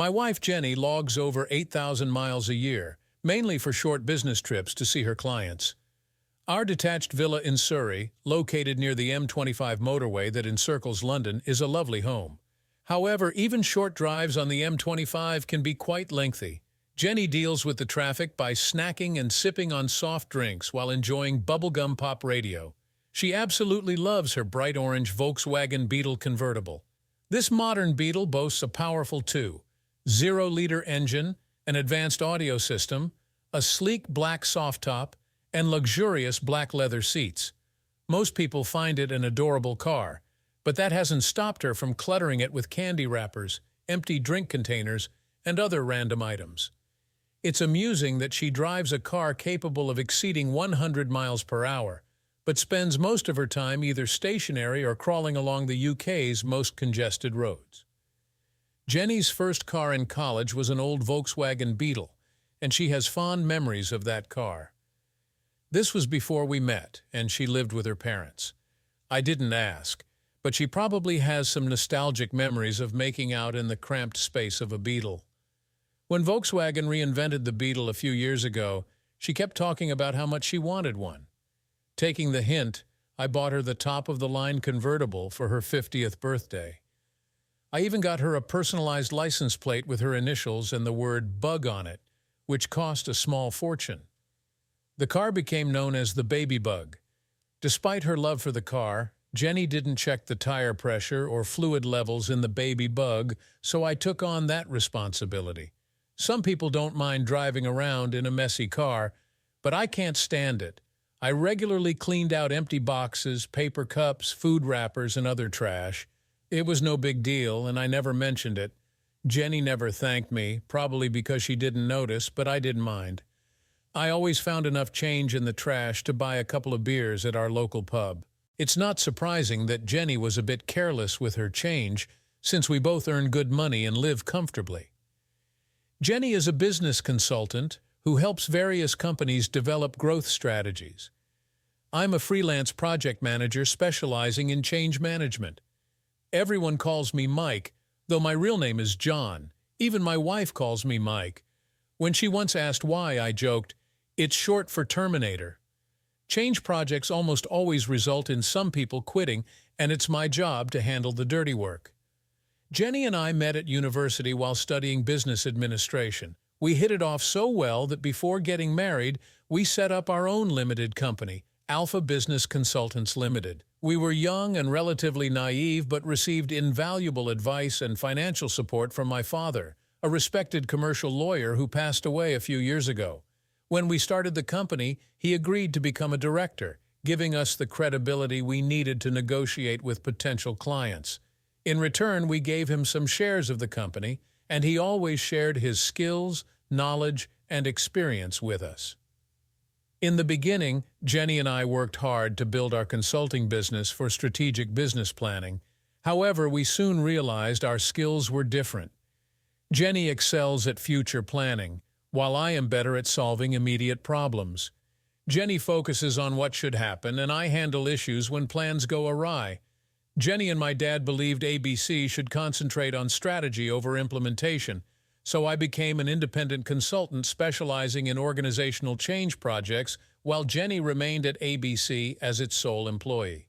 My wife Jenny logs over 8,000 miles a year, mainly for short business trips to see her clients. Our detached villa in Surrey, located near the M25 motorway that encircles London, is a lovely home. However, even short drives on the M25 can be quite lengthy. Jenny deals with the traffic by snacking and sipping on soft drinks while enjoying bubblegum pop radio. She absolutely loves her bright orange Volkswagen Beetle convertible. This modern Beetle boasts a powerful 2.0-liter engine, an advanced audio system, a sleek black soft top, and luxurious black leather seats. Most people find it an adorable car, but that hasn't stopped her from cluttering it with candy wrappers, empty drink containers, and other random items. It's amusing that she drives a car capable of exceeding 100 miles per hour, but spends most of her time either stationary or crawling along the UK's most congested roads. Jenny's first car in college was an old Volkswagen Beetle, and she has fond memories of that car. This was before we met, and she lived with her parents. I didn't ask, but she probably has some nostalgic memories of making out in the cramped space of a Beetle. When Volkswagen reinvented the Beetle a few years ago, she kept talking about how much she wanted one. Taking the hint, I bought her the top-of-the-line convertible for her 50th birthday. I even got her a personalized license plate with her initials and the word "Bug" on it, which cost a small fortune. The car became known as the Baby Bug. Despite her love for the car, Jenny didn't check the tire pressure or fluid levels in the Baby Bug, so I took on that responsibility. Some people don't mind driving around in a messy car, but I can't stand it. I regularly cleaned out empty boxes, paper cups, food wrappers, and other trash. It was no big deal, and I never mentioned it. Jenny never thanked me, probably because she didn't notice, but I didn't mind. I always found enough change in the trash to buy a couple of beers at our local pub. It's not surprising that Jenny was a bit careless with her change, since we both earn good money and live comfortably. Jenny is a business consultant who helps various companies develop growth strategies. I'm a freelance project manager specializing in change management. Everyone calls me Mike, though my real name is John. Even my wife calls me Mike. When she once asked why, I joked, "It's short for Terminator." Change projects almost always result in some people quitting, and it's my job to handle the dirty work. Jenny and I met at university while studying business administration. We hit it off so well that before getting married, we set up our own limited company, Alpha Business Consultants Limited. We were young and relatively naive, but received invaluable advice and financial support from my father, a respected commercial lawyer who passed away a few years ago. When we started the company, he agreed to become a director, giving us the credibility we needed to negotiate with potential clients. In return, we gave him some shares of the company, and he always shared his skills, knowledge, and experience with us. In the beginning, Jenny and I worked hard to build our consulting business for strategic business planning. However, we soon realized our skills were different. Jenny excels at future planning, while I am better at solving immediate problems. Jenny focuses on what should happen, and I handle issues when plans go awry. Jenny and my dad believed ABC should concentrate on strategy over implementation, so I became an independent consultant specializing in organizational change projects while Jenny remained at ABC as its sole employee.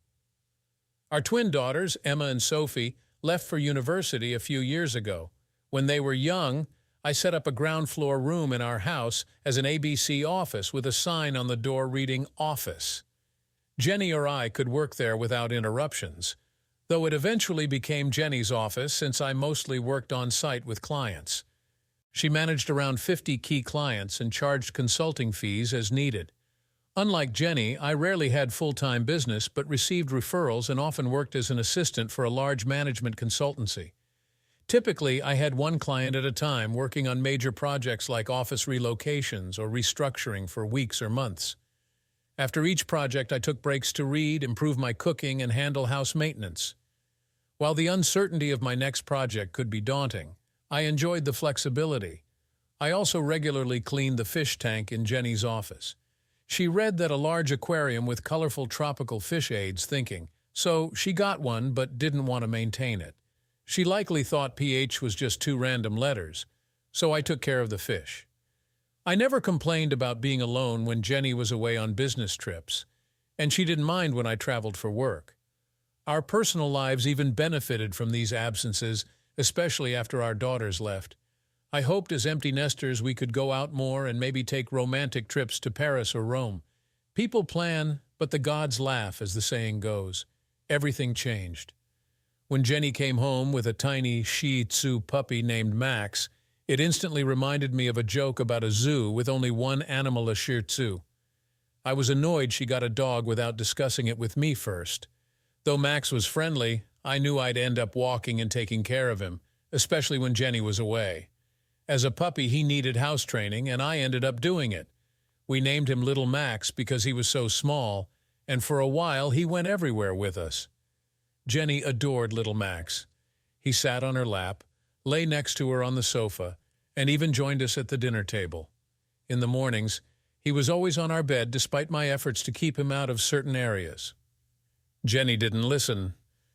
Our twin daughters, Emma and Sophie, left for university a few years ago. When they were young, I set up a ground-floor room in our house as an ABC office with a sign on the door reading "Office." Jenny or I could work there without interruptions, though it eventually became Jenny's office since I mostly worked on-site with clients. She managed around 50 key clients and charged consulting fees as needed. Unlike Jenny, I rarely had full-time business but received referrals and often worked as an assistant for a large management consultancy. Typically, I had one client at a time working on major projects like office relocations or restructuring for weeks or months. After each project, I took breaks to read, improve my cooking, and handle house maintenance. While the uncertainty of my next project could be daunting, I enjoyed the flexibility. I also regularly cleaned the fish tank in Jenny's office. She read that a large aquarium with colorful tropical fish aids thinking, so she got one but didn't want to maintain it. She likely thought PH was just two random letters, so I took care of the fish. I never complained about being alone when Jenny was away on business trips, and she didn't mind when I traveled for work. Our personal lives even benefited from these absences, especially after our daughters left. I hoped as empty nesters we could go out more and maybe take romantic trips to Paris or Rome. People plan, but the gods laugh, as the saying goes. Everything changed. When Jenny came home with a tiny Shih Tzu puppy named Max, it instantly reminded me of a joke about a zoo with only one animal, a Shih Tzu. I was annoyed she got a dog without discussing it with me first. Though Max was friendly, I knew I'd end up walking and taking care of him, especially when Jenny was away. As a puppy, he needed house training, and I ended up doing it. We named him Little Max because he was so small, and for a while he went everywhere with us. Jenny adored Little Max. He sat on her lap, lay next to her on the sofa, and even joined us at the dinner table. In the mornings, he was always on our bed despite my efforts to keep him out of certain areas. Jenny didn't listen,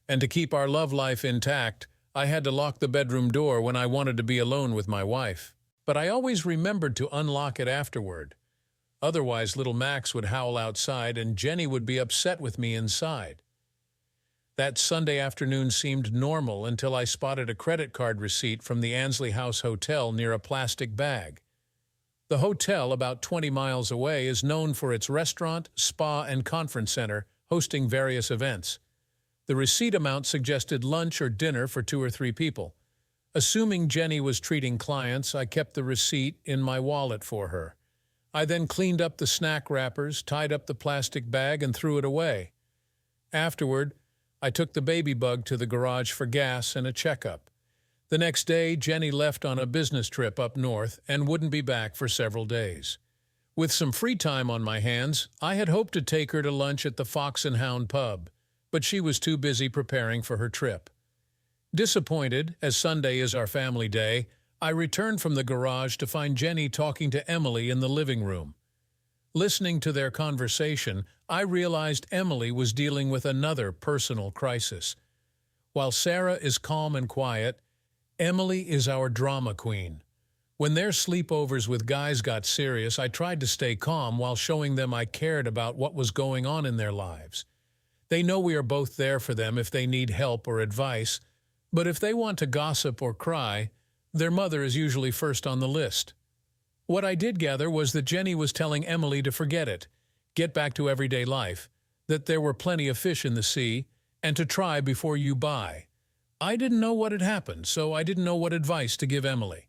and to keep our love life intact, I had to lock the bedroom door when I wanted to be alone with my wife. But I always remembered to unlock it afterward. Otherwise, Little Max would howl outside and Jenny would be upset with me inside. That Sunday afternoon seemed normal until I spotted a credit card receipt from the Ansley House Hotel near a plastic bag. The hotel, about 20 miles away, is known for its restaurant, spa, and conference center, hosting various events. The receipt amount suggested lunch or dinner for 2 or 3 people. Assuming Jenny was treating clients, I kept the receipt in my wallet for her. I then cleaned up the snack wrappers, tied up the plastic bag, and threw it away. Afterward, I took the baby bug to the garage for gas and a checkup. The next day, Jenny left on a business trip up north and wouldn't be back for several days. With some free time on my hands, I had hoped to take her to lunch at the Fox and Hound pub, but she was too busy preparing for her trip. Disappointed, as Sunday is our family day, I returned from the garage to find Jenny talking to Emily in the living room. Listening to their conversation, I realized Emily was dealing with another personal crisis. While Sarah is calm and quiet, Emily is our drama queen. When their sleepovers with guys got serious, I tried to stay calm while showing them I cared about what was going on in their lives. They know we are both there for them if they need help or advice, but if they want to gossip or cry, their mother is usually first on the list. What I did gather was that Jenny was telling Emily to forget it, get back to everyday life, that there were plenty of fish in the sea, and to try before you buy. I didn't know what had happened, so I didn't know what advice to give Emily.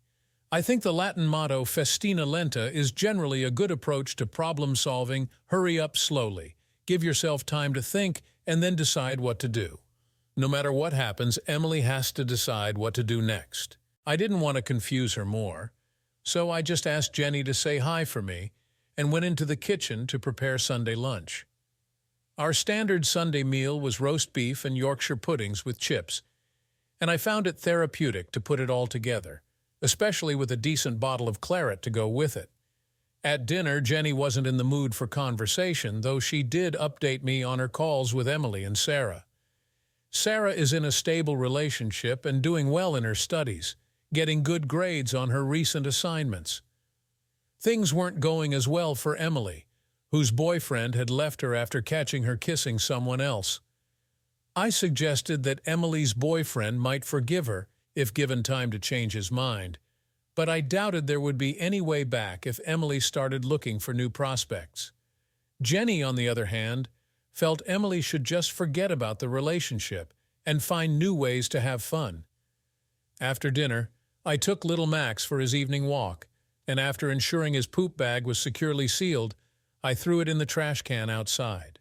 I think the Latin motto festina lenta is generally a good approach to problem solving. Hurry up slowly. Give yourself time to think and then decide what to do. No matter what happens, Emily has to decide what to do next. I didn't want to confuse her more, so I just asked Jenny to say hi for me and went into the kitchen to prepare Sunday lunch. Our standard Sunday meal was roast beef and Yorkshire puddings with chips, and I found it therapeutic to put it all together, especially with a decent bottle of claret to go with it. At dinner, Jenny wasn't in the mood for conversation, though she did update me on her calls with Emily and Sarah. Sarah is in a stable relationship and doing well in her studies, getting good grades on her recent assignments. Things weren't going as well for Emily, whose boyfriend had left her after catching her kissing someone else. I suggested that Emily's boyfriend might forgive her if given time to change his mind, but I doubted there would be any way back if Emily started looking for new prospects. Jenny, on the other hand, felt Emily should just forget about the relationship and find new ways to have fun. After dinner, I took little Max for his evening walk, and after ensuring his poop bag was securely sealed, I threw it in the trash can outside.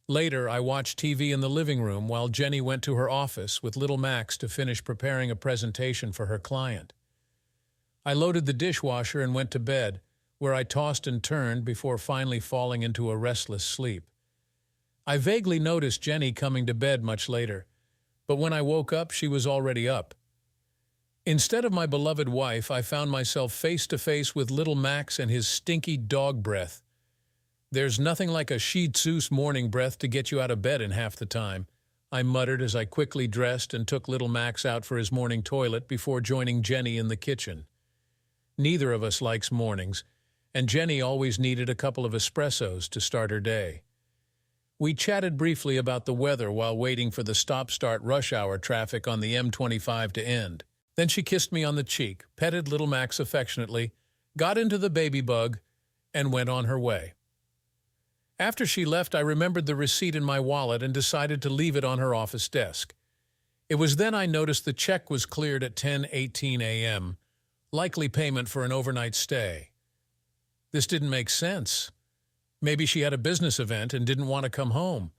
Later, I watched TV in the living room while Jenny went to her office with little Max to finish preparing a presentation for her client. I loaded the dishwasher and went to bed, where I tossed and turned before finally falling into a restless sleep. I vaguely noticed Jenny coming to bed much later, but when I woke up, she was already up. Instead of my beloved wife, I found myself face to face with little Max and his stinky dog breath. There's nothing like a Shih Tzu's morning breath to get you out of bed in half the time. I muttered as I quickly dressed and took little Max out for his morning toilet before joining Jenny in the kitchen. Neither of us likes mornings, and Jenny always needed a couple of espressos to start her day. We chatted briefly about the weather while waiting for the stop-start rush hour traffic on the M25 to end. Then she kissed me on the cheek, petted little Max affectionately, got into the baby bug, and went on her way. After she left, I remembered the receipt in my wallet and decided to leave it on her office desk. It was then I noticed the check was cleared at 10:18 a.m., likely payment for an overnight stay. This didn't make sense. Maybe she had a business event and didn't want to come home.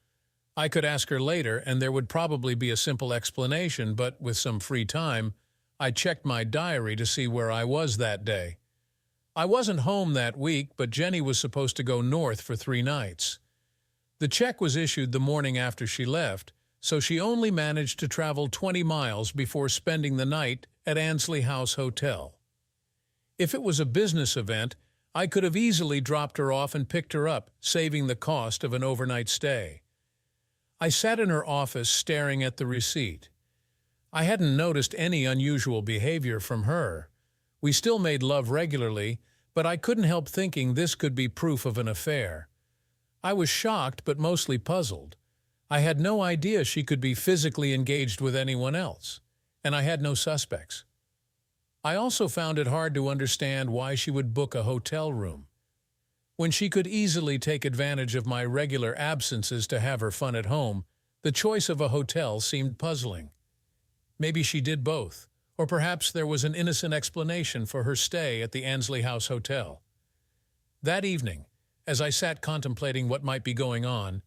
I could ask her later, and there would probably be a simple explanation, but with some free time, I checked my diary to see where I was that day. I wasn't home that week, but Jenny was supposed to go north for 3 nights. The check was issued the morning after she left, so she only managed to travel 20 miles before spending the night at Ansley House Hotel. If it was a business event, I could have easily dropped her off and picked her up, saving the cost of an overnight stay. I sat in her office staring at the receipt. I hadn't noticed any unusual behavior from her. We still made love regularly, but I couldn't help thinking this could be proof of an affair. I was shocked but mostly puzzled. I had no idea she could be physically engaged with anyone else, and I had no suspects. I also found it hard to understand why she would book a hotel room, when she could easily take advantage of my regular absences to have her fun at home. The choice of a hotel seemed puzzling. Maybe she did both. Or perhaps there was an innocent explanation for her stay at the Ansley House Hotel. That evening, as I sat contemplating what might be going on,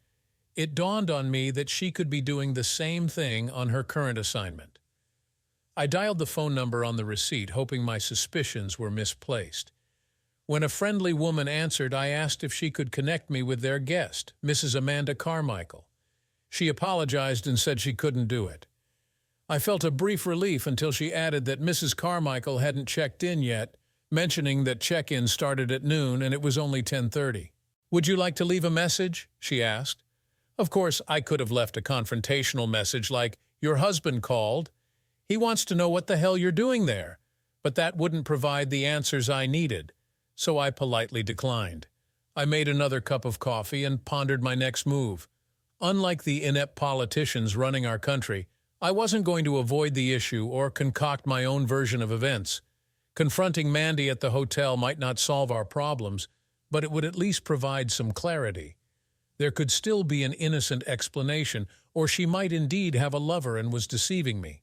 it dawned on me that she could be doing the same thing on her current assignment. I dialed the phone number on the receipt, hoping my suspicions were misplaced. When a friendly woman answered, I asked if she could connect me with their guest, Mrs. Amanda Carmichael. She apologized and said she couldn't do it. I felt a brief relief until she added that Mrs. Carmichael hadn't checked in yet, mentioning that check-in started at noon and it was only 10:30. "Would you like to leave a message?" she asked. Of course, I could have left a confrontational message like, "Your husband called. He wants to know what the hell you're doing there," but that wouldn't provide the answers I needed, so I politely declined. I made another cup of coffee and pondered my next move. Unlike the inept politicians running our country, I wasn't going to avoid the issue or concoct my own version of events. Confronting Mandy at the hotel might not solve our problems, but it would at least provide some clarity. There could still be an innocent explanation, or she might indeed have a lover and was deceiving me.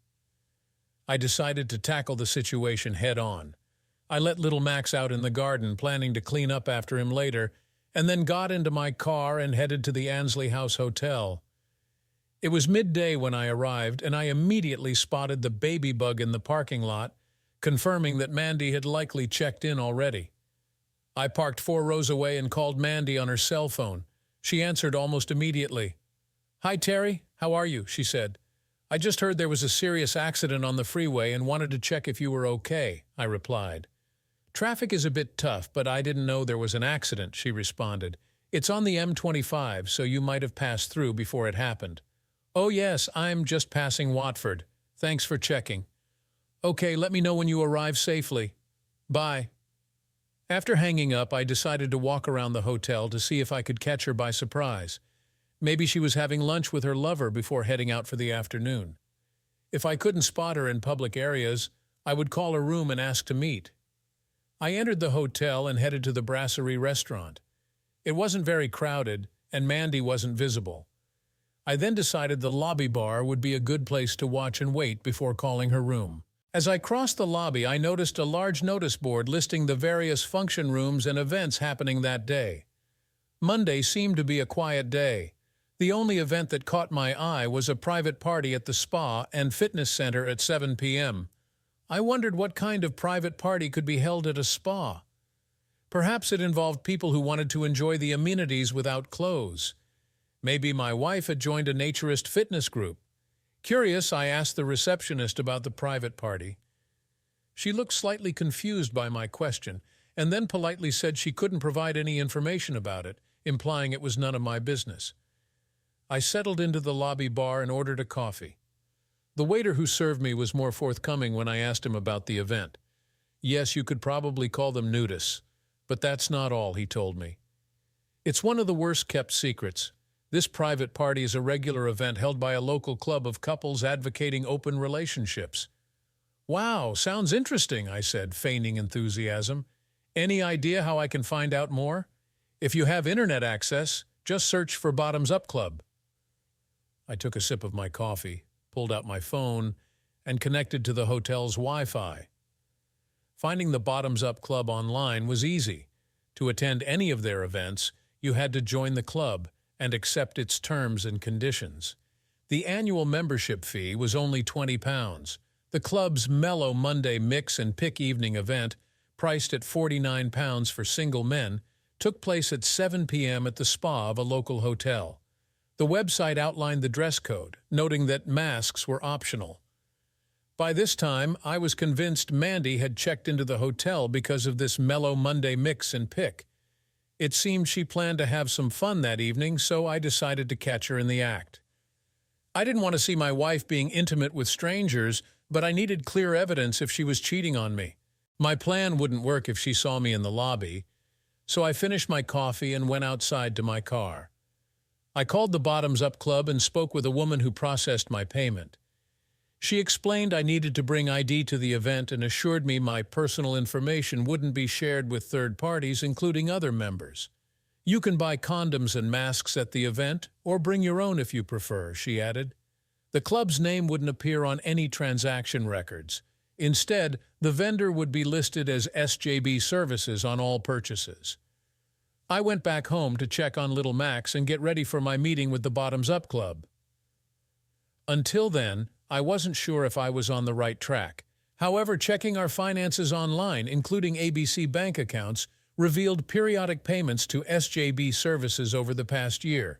I decided to tackle the situation head-on. I let little Max out in the garden, planning to clean up after him later, and then got into my car and headed to the Ansley House Hotel. It was midday when I arrived, and I immediately spotted the baby bug in the parking lot, confirming that Mandy had likely checked in already. I parked 4 rows away and called Mandy on her cell phone. She answered almost immediately. "Hi, Terry. How are you?" she said. "I just heard there was a serious accident on the freeway and wanted to check if you were okay," I replied. "Traffic is a bit tough, but I didn't know there was an accident," she responded. "It's on the M25, so you might have passed through before it happened." "Oh yes, I'm just passing Watford. Thanks for checking." "Okay, let me know when you arrive safely. Bye." After hanging up, I decided to walk around the hotel to see if I could catch her by surprise. Maybe she was having lunch with her lover before heading out for the afternoon. If I couldn't spot her in public areas, I would call her room and ask to meet. I entered the hotel and headed to the Brasserie restaurant. It wasn't very crowded, and Mandy wasn't visible. I then decided the lobby bar would be a good place to watch and wait before calling her room. As I crossed the lobby, I noticed a large notice board listing the various function rooms and events happening that day. Monday seemed to be a quiet day. The only event that caught my eye was a private party at the spa and fitness center at 7 p.m. I wondered what kind of private party could be held at a spa. Perhaps it involved people who wanted to enjoy the amenities without clothes. Maybe my wife had joined a naturist fitness group. Curious, I asked the receptionist about the private party. She looked slightly confused by my question, and then politely said she couldn't provide any information about it, implying it was none of my business. I settled into the lobby bar and ordered a coffee. The waiter who served me was more forthcoming when I asked him about the event. Yes, you could probably call them nudists, but that's not all, he told me. It's one of the worst-kept secrets. This private party is a regular event held by a local club of couples advocating open relationships. Wow, sounds interesting, I said, feigning enthusiasm. Any idea how I can find out more? If you have internet access, just search for Bottoms Up Club. I took a sip of my coffee, pulled out my phone, and connected to the hotel's Wi-Fi. Finding the Bottoms Up Club online was easy. To attend any of their events, you had to join the club and accept its terms and conditions. The annual membership fee was only £20. The club's Mellow Monday Mix and Pick evening event, priced at £49 for single men, took place at 7 p.m. at the spa of a local hotel. The website outlined the dress code, noting that masks were optional. By this time, I was convinced Mandy had checked into the hotel because of this Mellow Monday Mix and Pick. It seemed she planned to have some fun that evening, so I decided to catch her in the act. I didn't want to see my wife being intimate with strangers, but I needed clear evidence if she was cheating on me. My plan wouldn't work if she saw me in the lobby, so I finished my coffee and went outside to my car. I called the Bottoms Up Club and spoke with a woman who processed my payment. She explained I needed to bring ID to the event and assured me my personal information wouldn't be shared with third parties, including other members. You can buy condoms and masks at the event, or bring your own if you prefer, she added. The club's name wouldn't appear on any transaction records. Instead, the vendor would be listed as SJB Services on all purchases. I went back home to check on little Max and get ready for my meeting with the Bottoms Up Club. Until then, I wasn't sure if I was on the right track. However, checking our finances online, including ABC bank accounts, revealed periodic payments to SJB Services over the past year.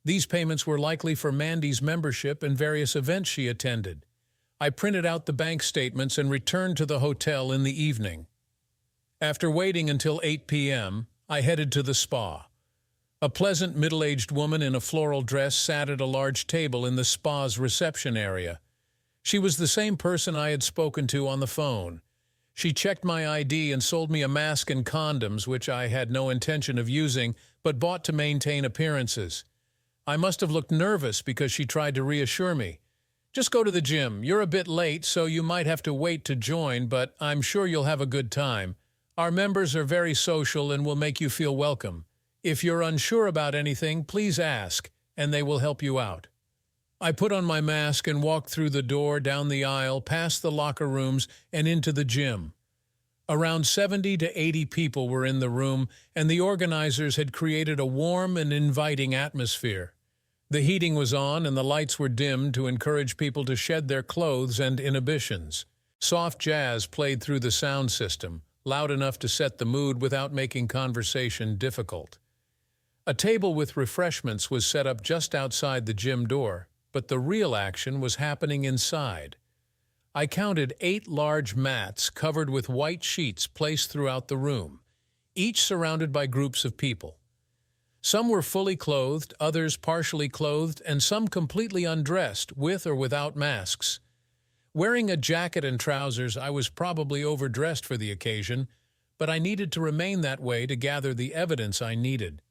These payments were likely for Mandy's membership and various events she attended. I printed out the bank statements and returned to the hotel in the evening. After waiting until 8 p.m., I headed to the spa. A pleasant middle-aged woman in a floral dress sat at a large table in the spa's reception area. She was the same person I had spoken to on the phone. She checked my ID and sold me a mask and condoms, which I had no intention of using, but bought to maintain appearances. I must have looked nervous because she tried to reassure me. Just go to the gym. You're a bit late, so you might have to wait to join, but I'm sure you'll have a good time. Our members are very social and will make you feel welcome. If you're unsure about anything, please ask, and they will help you out. I put on my mask and walked through the door, down the aisle, past the locker rooms, and into the gym. Around 70 to 80 people were in the room, and the organizers had created a warm and inviting atmosphere. The heating was on and the lights were dimmed to encourage people to shed their clothes and inhibitions. Soft jazz played through the sound system, loud enough to set the mood without making conversation difficult. A table with refreshments was set up just outside the gym door, but the real action was happening inside. I counted 8 large mats covered with white sheets placed throughout the room, each surrounded by groups of people. Some were fully clothed, others partially clothed, and some completely undressed, with or without masks. Wearing a jacket and trousers, I was probably overdressed for the occasion, but I needed to remain that way to gather the evidence I needed.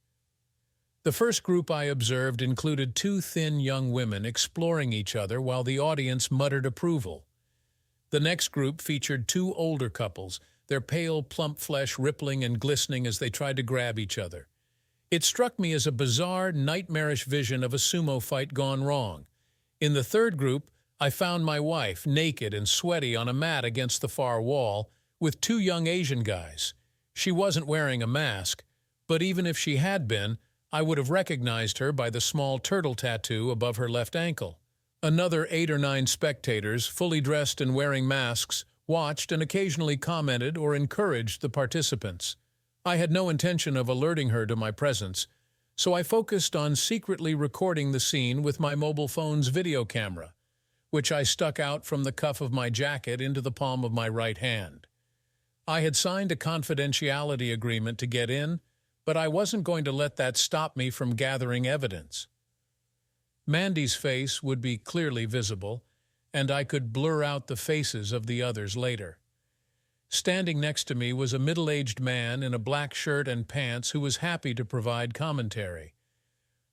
The first group I observed included 2 thin young women exploring each other while the audience muttered approval. The next group featured 2 older couples, their pale, plump flesh rippling and glistening as they tried to grab each other. It struck me as a bizarre, nightmarish vision of a sumo fight gone wrong. In the third group, I found my wife, naked and sweaty on a mat against the far wall, with 2 young Asian guys. She wasn't wearing a mask, but even if she had been, I would have recognized her by the small turtle tattoo above her left ankle. Another 8 or 9 spectators, fully dressed and wearing masks, watched and occasionally commented or encouraged the participants. I had no intention of alerting her to my presence, so I focused on secretly recording the scene with my mobile phone's video camera, which I stuck out from the cuff of my jacket into the palm of my right hand. I had signed a confidentiality agreement to get in, but I wasn't going to let that stop me from gathering evidence. Mandy's face would be clearly visible, and I could blur out the faces of the others later. Standing next to me was a middle-aged man in a black shirt and pants who was happy to provide commentary.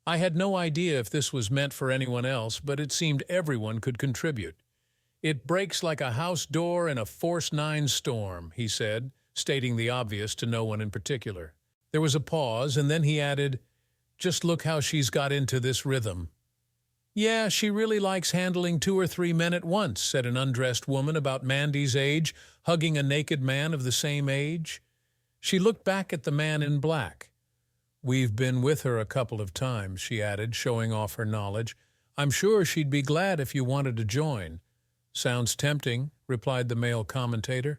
I had no idea if this was meant for anyone else, but it seemed everyone could contribute. "It breaks like a house door in a Force 9 storm," he said, stating the obvious to no one in particular. There was a pause, and then he added, "Just look how she's got into this rhythm." "Yeah, she really likes handling 2 or 3 men at once," said an undressed woman about Mandy's age, hugging a naked man of the same age. She looked back at the man in black. "We've been with her a couple of times," she added, showing off her knowledge. "I'm sure she'd be glad if you wanted to join." "Sounds tempting," replied the male commentator.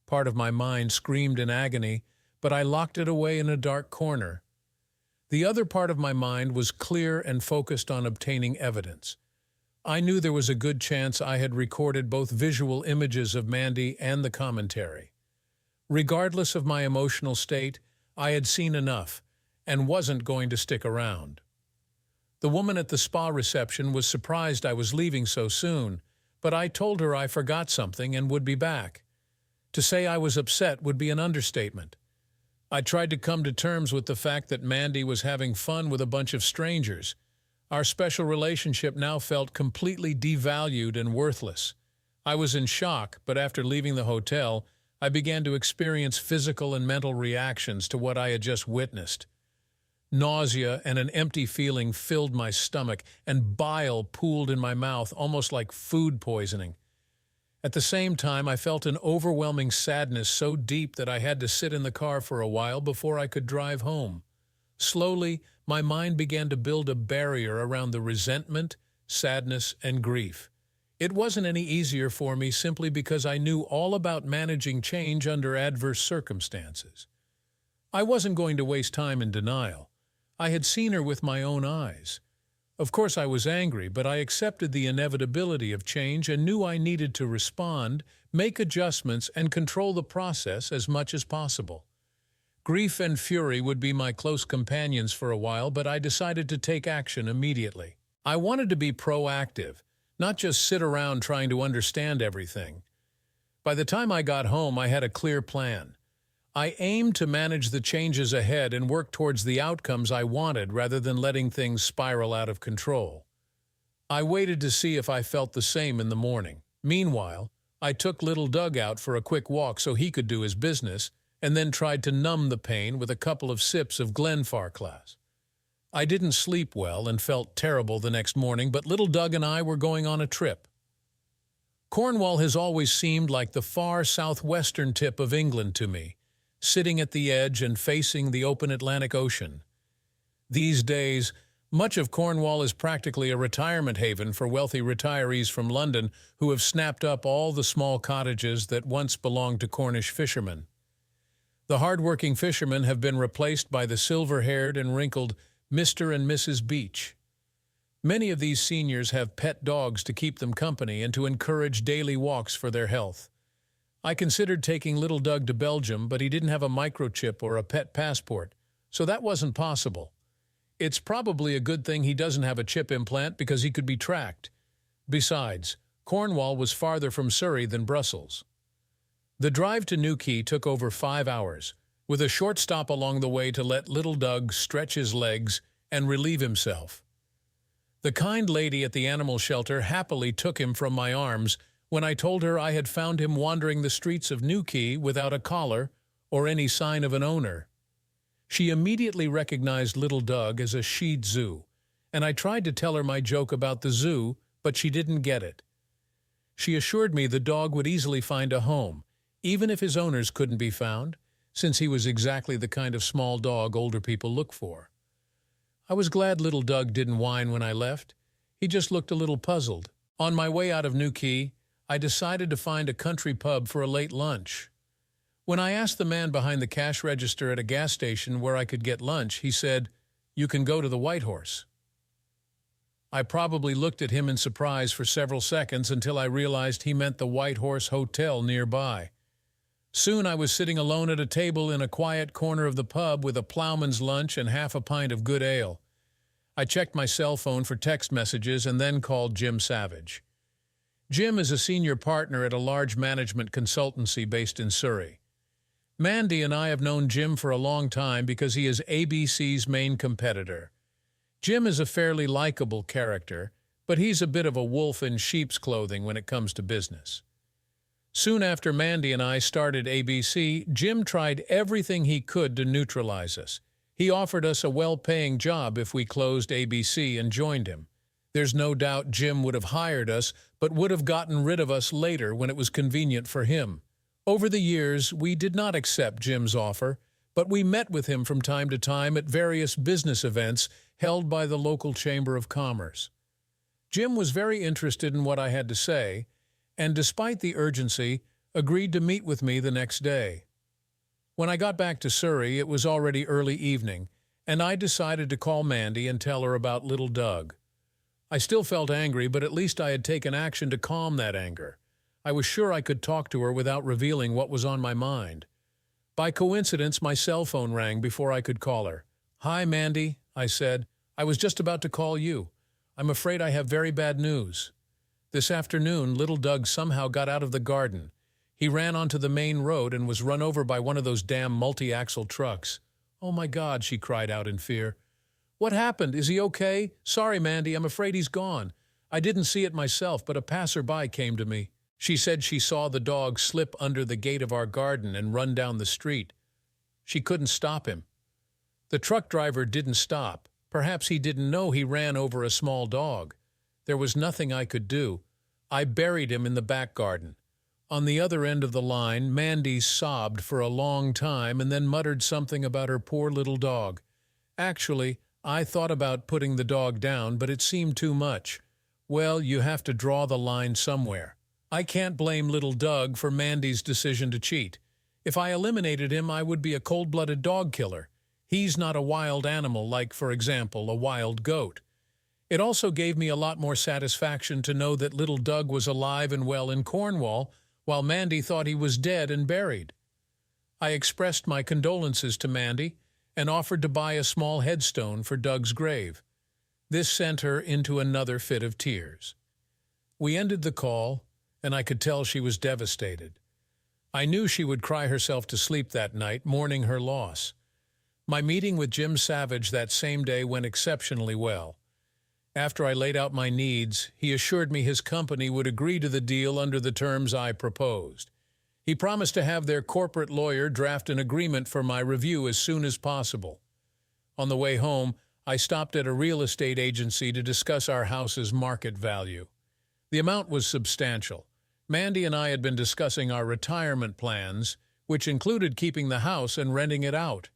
Part of my mind screamed in agony, but I locked it away in a dark corner. The other part of my mind was clear and focused on obtaining evidence. I knew there was a good chance I had recorded both visual images of Mandy and the commentary. Regardless of my emotional state, I had seen enough and wasn't going to stick around. The woman at the spa reception was surprised I was leaving so soon, but I told her I forgot something and would be back. To say I was upset would be an understatement. I tried to come to terms with the fact that Mandy was having fun with a bunch of strangers. Our special relationship now felt completely devalued and worthless. I was in shock, but after leaving the hotel, I began to experience physical and mental reactions to what I had just witnessed. Nausea and an empty feeling filled my stomach, and bile pooled in my mouth, almost like food poisoning. At the same time, I felt an overwhelming sadness so deep that I had to sit in the car for a while before I could drive home. Slowly, my mind began to build a barrier around the resentment, sadness, and grief. It wasn't any easier for me simply because I knew all about managing change under adverse circumstances. I wasn't going to waste time in denial. I had seen her with my own eyes. Of course I was angry, but I accepted the inevitability of change and knew I needed to respond, make adjustments, and control the process as much as possible. Grief and fury would be my close companions for a while, but I decided to take action immediately. I wanted to be proactive, not just sit around trying to understand everything. By the time I got home, I had a clear plan. I aimed to manage the changes ahead and work towards the outcomes I wanted rather than letting things spiral out of control. I waited to see if I felt the same in the morning. Meanwhile, I took little Doug out for a quick walk so he could do his business, and then tried to numb the pain with a couple of sips of Glenfarclas. I didn't sleep well and felt terrible the next morning, but little Doug and I were going on a trip. Cornwall has always seemed like the far southwestern tip of England to me, sitting at the edge and facing the open Atlantic Ocean. These days, much of Cornwall is practically a retirement haven for wealthy retirees from London who have snapped up all the small cottages that once belonged to Cornish fishermen. The hard-working fishermen have been replaced by the silver-haired and wrinkled Mr. and Mrs. Beach. Many of these seniors have pet dogs to keep them company and to encourage daily walks for their health. I considered taking little Doug to Belgium, but he didn't have a microchip or a pet passport, so that wasn't possible. It's probably a good thing he doesn't have a chip implant because he could be tracked. Besides, Cornwall was farther from Surrey than Brussels. The drive to Newquay took over 5 hours, with a short stop along the way to let little Doug stretch his legs and relieve himself. The kind lady at the animal shelter happily took him from my arms when I told her I had found him wandering the streets of Newquay without a collar or any sign of an owner. She immediately recognized little Doug as a Shih Tzu, and I tried to tell her my joke about the zoo, but she didn't get it. She assured me the dog would easily find a home, even if his owners couldn't be found, since he was exactly the kind of small dog older people look for. I was glad little Doug didn't whine when I left. He just looked a little puzzled. On my way out of Newquay, I decided to find a country pub for a late lunch. When I asked the man behind the cash register at a gas station where I could get lunch, he said, "You can go to the White Horse." I probably looked at him in surprise for several seconds until I realized he meant the White Horse Hotel nearby. Soon I was sitting alone at a table in a quiet corner of the pub with a ploughman's lunch and half a pint of good ale. I checked my cell phone for text messages and then called Jim Savage. Jim is a senior partner at a large management consultancy based in Surrey. Mandy and I have known Jim for a long time because he is ABC's main competitor. Jim is a fairly likable character, but he's a bit of a wolf in sheep's clothing when it comes to business. Soon after Mandy and I started ABC, Jim tried everything he could to neutralize us. He offered us a well-paying job if we closed ABC and joined him. There's no doubt Jim would have hired us, but would have gotten rid of us later when it was convenient for him. Over the years, we did not accept Jim's offer, but we met with him from time to time at various business events held by the local Chamber of Commerce. Jim was very interested in what I had to say, and despite the urgency, agreed to meet with me the next day. When I got back to Surrey, it was already early evening, and I decided to call Mandy and tell her about little Doug. I still felt angry, but at least I had taken action to calm that anger. I was sure I could talk to her without revealing what was on my mind. By coincidence, my cell phone rang before I could call her. "Hi, Mandy," I said. "I was just about to call you. I'm afraid I have very bad news. This afternoon, little Doug somehow got out of the garden. He ran onto the main road and was run over by one of those damn multi-axle trucks." "Oh my God," she cried out in fear. "What happened? Is he okay?" "Sorry, Mandy, I'm afraid he's gone. I didn't see it myself, but a passerby came to me. She said she saw the dog slip under the gate of our garden and run down the street. She couldn't stop him. The truck driver didn't stop. Perhaps he didn't know he ran over a small dog. There was nothing I could do. I buried him in the back garden." On the other end of the line, Mandy sobbed for a long time and then muttered something about her poor little dog. Actually, I thought about putting the dog down, but it seemed too much. Well, you have to draw the line somewhere. I can't blame little Doug for Mandy's decision to cheat. If I eliminated him, I would be a cold-blooded dog killer. He's not a wild animal like, for example, a wild goat. It also gave me a lot more satisfaction to know that little Doug was alive and well in Cornwall, while Mandy thought he was dead and buried. I expressed my condolences to Mandy and offered to buy a small headstone for Doug's grave. This sent her into another fit of tears. We ended the call, and I could tell she was devastated. I knew she would cry herself to sleep that night, mourning her loss. My meeting with Jim Savage that same day went exceptionally well. After I laid out my needs, he assured me his company would agree to the deal under the terms I proposed. He promised to have their corporate lawyer draft an agreement for my review as soon as possible. On the way home, I stopped at a real estate agency to discuss our house's market value. The amount was substantial. Mandy and I had been discussing our retirement plans, which included keeping the house and renting it out.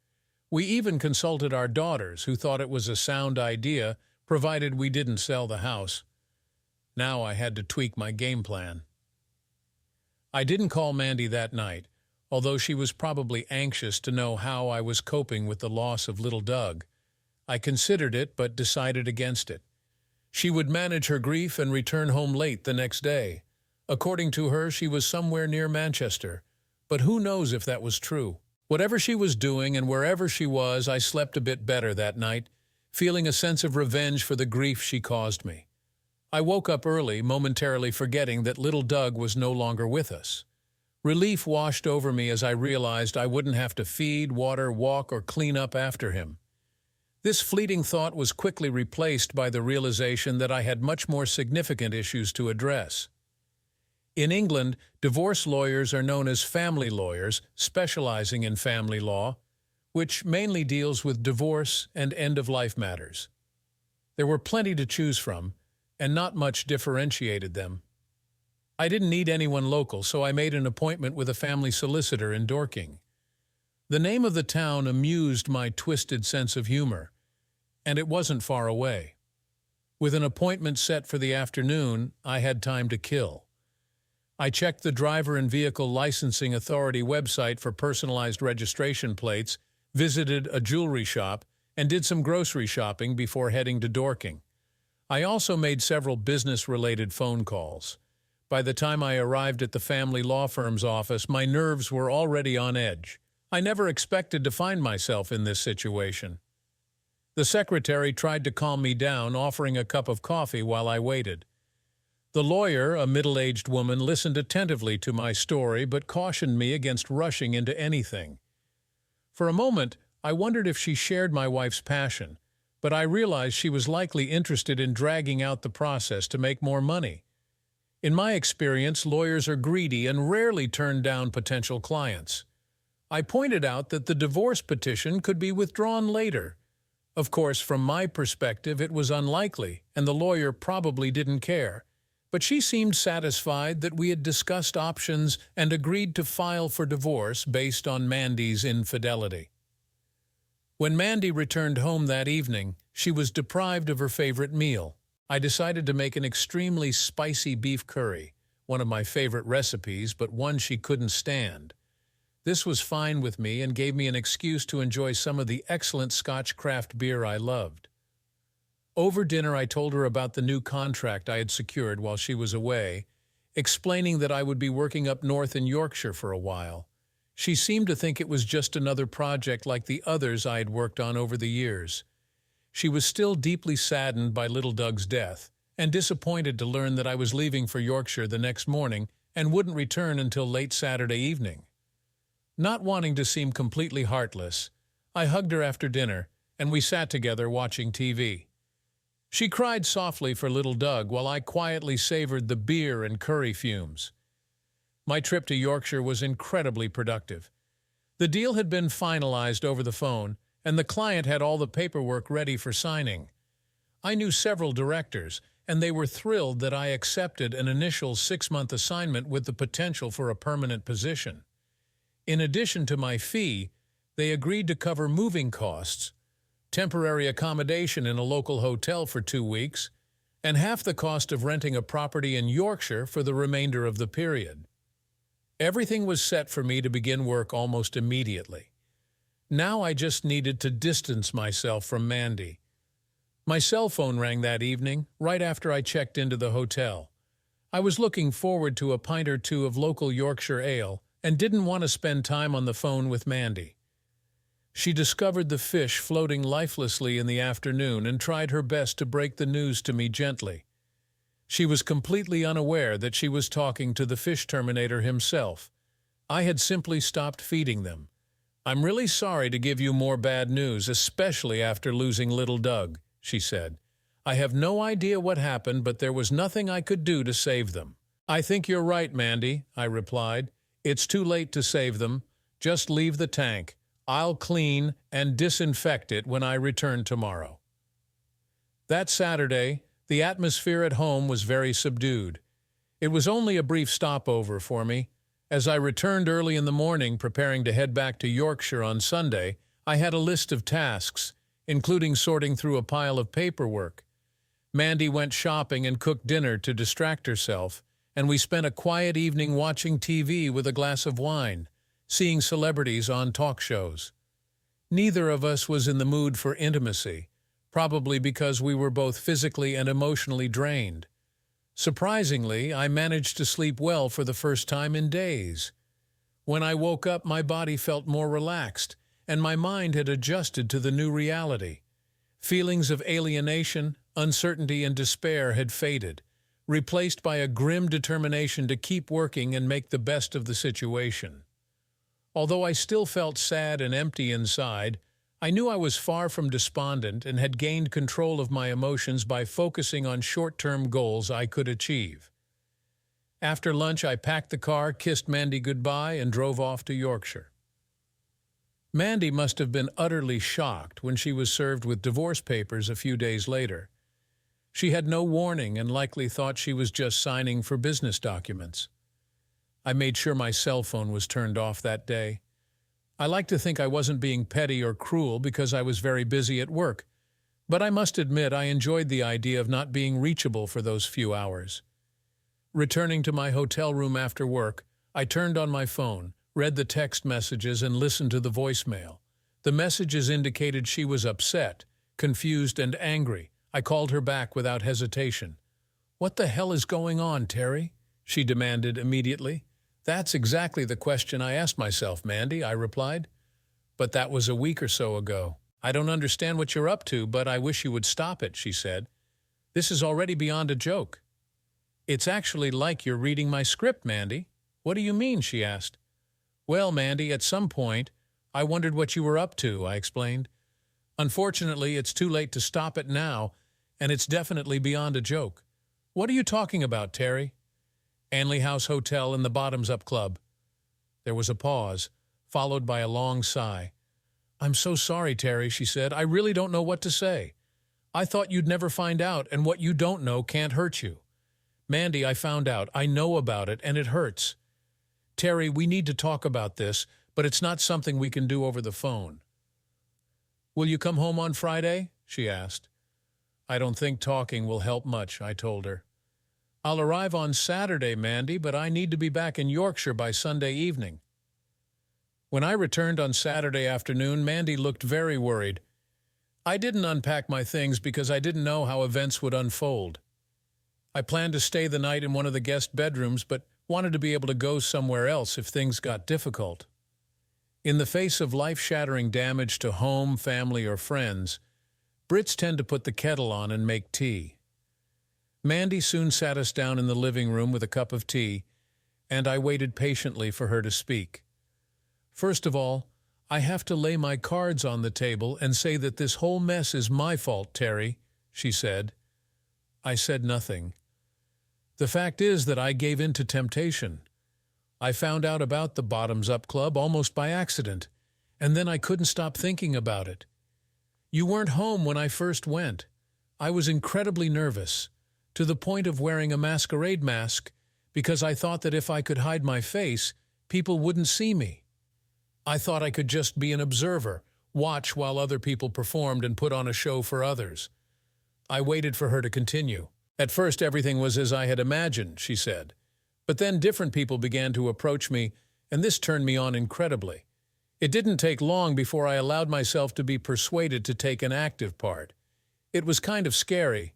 We even consulted our daughters, who thought it was a sound idea, provided we didn't sell the house. Now I had to tweak my game plan. I didn't call Mandy that night, although she was probably anxious to know how I was coping with the loss of little Doug. I considered it, but decided against it. She would manage her grief and return home late the next day. According to her, she was somewhere near Manchester, but who knows if that was true. Whatever she was doing and wherever she was, I slept a bit better that night, feeling a sense of revenge for the grief she caused me. I woke up early, momentarily forgetting that little Doug was no longer with us. Relief washed over me as I realized I wouldn't have to feed, water, walk, or clean up after him. This fleeting thought was quickly replaced by the realization that I had much more significant issues to address. In England, divorce lawyers are known as family lawyers, specializing in family law, which mainly deals with divorce and end-of-life matters. There were plenty to choose from, and not much differentiated them. I didn't need anyone local, so I made an appointment with a family solicitor in Dorking. The name of the town amused my twisted sense of humor, and it wasn't far away. With an appointment set for the afternoon, I had time to kill. I checked the Driver and Vehicle Licensing Authority website for personalized registration plates, visited a jewelry shop, and did some grocery shopping before heading to Dorking. I also made several business-related phone calls. By the time I arrived at the family law firm's office, my nerves were already on edge. I never expected to find myself in this situation. The secretary tried to calm me down, offering a cup of coffee while I waited. The lawyer, a middle-aged woman, listened attentively to my story but cautioned me against rushing into anything. For a moment, I wondered if she shared my wife's passion, but I realized she was likely interested in dragging out the process to make more money. In my experience, lawyers are greedy and rarely turn down potential clients. I pointed out that the divorce petition could be withdrawn later. Of course, from my perspective, it was unlikely, and the lawyer probably didn't care. But she seemed satisfied that we had discussed options and agreed to file for divorce based on Mandy's infidelity. When Mandy returned home that evening, she was deprived of her favorite meal. I decided to make an extremely spicy beef curry, one of my favorite recipes, but one she couldn't stand. This was fine with me and gave me an excuse to enjoy some of the excellent Scotch craft beer I loved. Over dinner, I told her about the new contract I had secured while she was away, explaining that I would be working up north in Yorkshire for a while. She seemed to think it was just another project like the others I had worked on over the years. She was still deeply saddened by little Doug's death, and disappointed to learn that I was leaving for Yorkshire the next morning and wouldn't return until late Saturday evening. Not wanting to seem completely heartless, I hugged her after dinner, and we sat together watching TV. She cried softly for little Doug while I quietly savored the beer and curry fumes. My trip to Yorkshire was incredibly productive. The deal had been finalized over the phone, and the client had all the paperwork ready for signing. I knew several directors, and they were thrilled that I accepted an initial 6-month assignment with the potential for a permanent position. In addition to my fee, they agreed to cover moving costs, temporary accommodation in a local hotel for 2 weeks, and half the cost of renting a property in Yorkshire for the remainder of the period. Everything was set for me to begin work almost immediately. Now I just needed to distance myself from Mandy. My cell phone rang that evening, right after I checked into the hotel. I was looking forward to a pint or two of local Yorkshire ale and didn't want to spend time on the phone with Mandy. She discovered the fish floating lifelessly in the afternoon and tried her best to break the news to me gently. She was completely unaware that she was talking to the fish terminator himself. I had simply stopped feeding them. "I'm really sorry to give you more bad news, especially after losing little Doug," she said. "I have no idea what happened, but there was nothing I could do to save them." "I think you're right, Mandy," I replied. "It's too late to save them. Just leave the tank. I'll clean and disinfect it when I return tomorrow." That Saturday, the atmosphere at home was very subdued. It was only a brief stopover for me. As I returned early in the morning, preparing to head back to Yorkshire on Sunday, I had a list of tasks, including sorting through a pile of paperwork. Mandy went shopping and cooked dinner to distract herself, and we spent a quiet evening watching TV with a glass of wine, seeing celebrities on talk shows. Neither of us was in the mood for intimacy, probably because we were both physically and emotionally drained. Surprisingly, I managed to sleep well for the first time in days. When I woke up, my body felt more relaxed, and my mind had adjusted to the new reality. Feelings of alienation, uncertainty, and despair had faded, replaced by a grim determination to keep working and make the best of the situation. Although I still felt sad and empty inside, I knew I was far from despondent and had gained control of my emotions by focusing on short-term goals I could achieve. After lunch, I packed the car, kissed Mandy goodbye, and drove off to Yorkshire. Mandy must have been utterly shocked when she was served with divorce papers a few days later. She had no warning and likely thought she was just signing for business documents. I made sure my cell phone was turned off that day. I like to think I wasn't being petty or cruel because I was very busy at work, but I must admit I enjoyed the idea of not being reachable for those few hours. Returning to my hotel room after work, I turned on my phone, read the text messages, and listened to the voicemail. The messages indicated she was upset, confused, and angry. I called her back without hesitation. "What the hell is going on, Terry?" she demanded immediately. "That's exactly the question I asked myself, Mandy," I replied. "But that was a week or so ago." I don't understand what you're up to, but I wish you would stop it, she said. This is already beyond a joke. It's actually like you're reading my script, Mandy. What do you mean? She asked. Well, Mandy, at some point, I wondered what you were up to, I explained. Unfortunately, it's too late to stop it now, and it's definitely beyond a joke. What are you talking about, Terry? Anley House Hotel and the Bottoms Up Club. There was a pause, followed by a long sigh. I'm so sorry, Terry, she said. I really don't know what to say. I thought you'd never find out, and what you don't know can't hurt you. Mandy, I found out. I know about it, and it hurts. Terry, we need to talk about this, but it's not something we can do over the phone. Will you come home on Friday? She asked. I don't think talking will help much, I told her. I'll arrive on Saturday, Mandy, but I need to be back in Yorkshire by Sunday evening. When I returned on Saturday afternoon, Mandy looked very worried. I didn't unpack my things because I didn't know how events would unfold. I planned to stay the night in one of the guest bedrooms, but wanted to be able to go somewhere else if things got difficult. In the face of life-shattering damage to home, family, or friends, Brits tend to put the kettle on and make tea. Mandy soon sat us down in the living room with a cup of tea, and I waited patiently for her to speak. First of all, I have to lay my cards on the table and say that this whole mess is my fault, Terry, she said. I said nothing. The fact is that I gave in to temptation. I found out about the Bottoms Up Club almost by accident, and then I couldn't stop thinking about it. You weren't home when I first went. I was incredibly nervous, to the point of wearing a masquerade mask, because I thought that if I could hide my face, people wouldn't see me. I thought I could just be an observer, watch while other people performed and put on a show for others. I waited for her to continue. At first everything was as I had imagined, she said. But then different people began to approach me, and this turned me on incredibly. It didn't take long before I allowed myself to be persuaded to take an active part. It was kind of scary,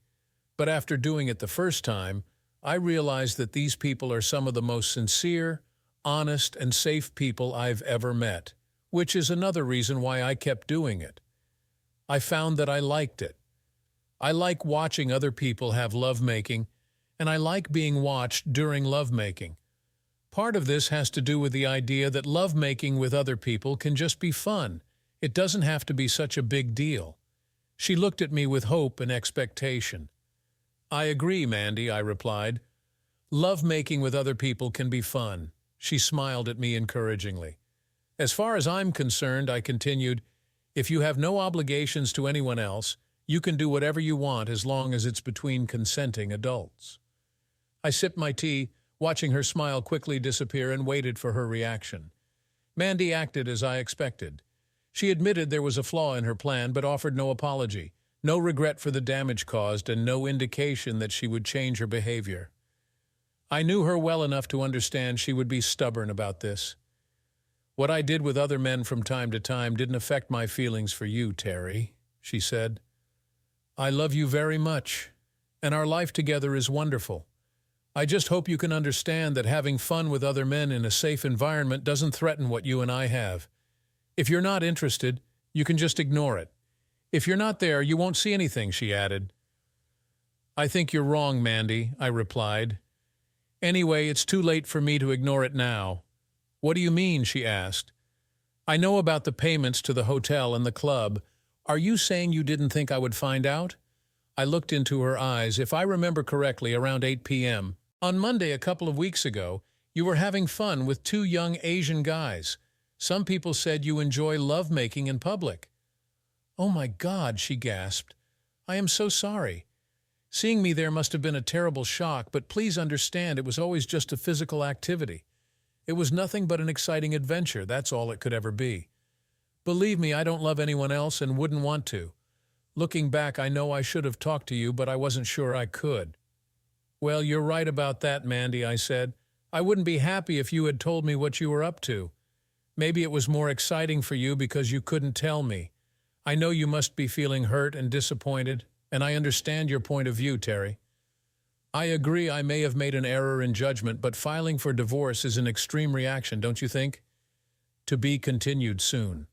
but after doing it the first time, I realized that these people are some of the most sincere, honest, and safe people I've ever met, which is another reason why I kept doing it. I found that I liked it. I like watching other people have lovemaking, and I like being watched during lovemaking. Part of this has to do with the idea that lovemaking with other people can just be fun. It doesn't have to be such a big deal. She looked at me with hope and expectation. I agree, Mandy, I replied. Lovemaking with other people can be fun. She smiled at me encouragingly. As far as I'm concerned, I continued, if you have no obligations to anyone else, you can do whatever you want as long as it's between consenting adults. I sipped my tea, watching her smile quickly disappear, and waited for her reaction. Mandy acted as I expected. She admitted there was a flaw in her plan, but offered no apology, no regret for the damage caused, and no indication that she would change her behavior. I knew her well enough to understand she would be stubborn about this. What I did with other men from time to time didn't affect my feelings for you, Terry, she said. I love you very much, and our life together is wonderful. I just hope you can understand that having fun with other men in a safe environment doesn't threaten what you and I have. If you're not interested, you can just ignore it. If you're not there, you won't see anything, she added. I think you're wrong, Mandy, I replied. Anyway, it's too late for me to ignore it now. What do you mean? She asked. I know about the payments to the hotel and the club. Are you saying you didn't think I would find out? I looked into her eyes. If I remember correctly, around 8 p.m. On Monday, a couple of weeks ago, you were having fun with two young Asian guys. Some people said you enjoy lovemaking in public. Oh my God, she gasped. I am so sorry. Seeing me there must have been a terrible shock, but please understand it was always just a physical activity. It was nothing but an exciting adventure, that's all it could ever be. Believe me, I don't love anyone else and wouldn't want to. Looking back, I know I should have talked to you, but I wasn't sure I could. Well, you're right about that, Mandy, I said. I wouldn't be happy if you had told me what you were up to. Maybe it was more exciting for you because you couldn't tell me. I know you must be feeling hurt and disappointed, and I understand your point of view, Terry. I agree I may have made an error in judgment, but filing for divorce is an extreme reaction, don't you think? To be continued soon.